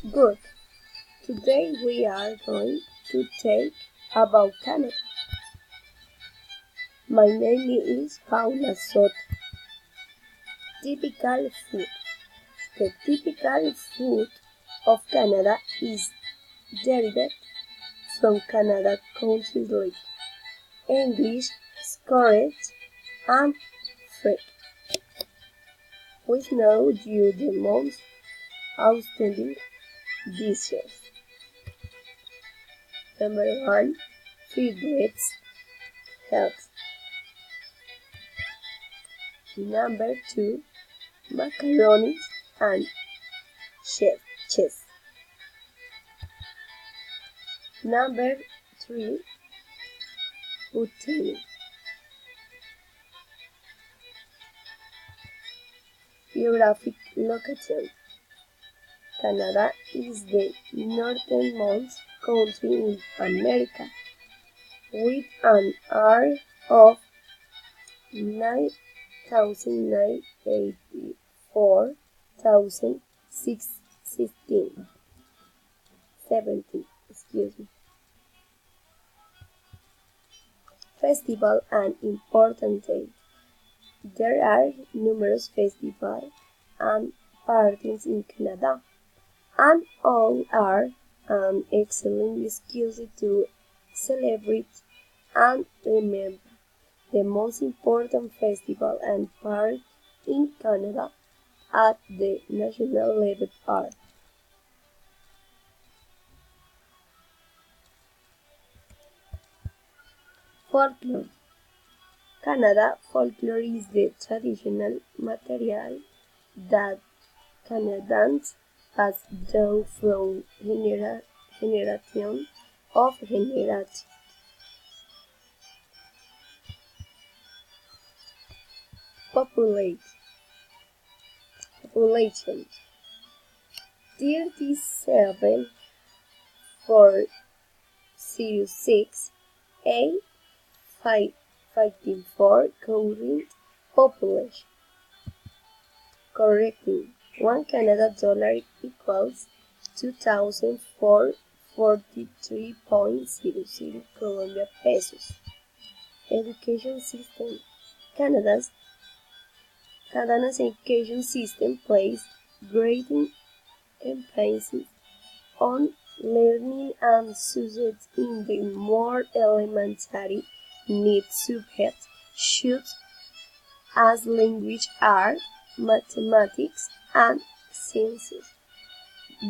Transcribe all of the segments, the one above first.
Good. Today we are going to talk about Canada. My name is Paula Soto. Typical food. The typical food of Canada is derived from Canada countries like English, Scottish, and French. We know you the most outstanding dishes. Number 1. Favorites health. Number 2. Macaroni and cheese. Number 3. Poutine. Geographic location. Canada is the northernmost country in America, with an area of 9,984,617. Festival and important dates. There are numerous festivals and parties in Canada, and all are an excellent excuse to celebrate and remember the most important festival and party in Canada at the national level are folklore. Canada folklore is the traditional material that Canadians pass down from generation of generation. Population 37,406 a 554 current population. Correcting. $1 equals 2,443.00 Colombian pesos. Education system. Canada's education system places great emphasis on learning and success in the more elementary needs subjects, such as language, art, mathematics, and sciences.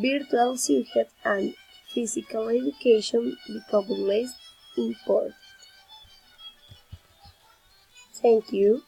Virtual subjects and physical education become less important. Thank you.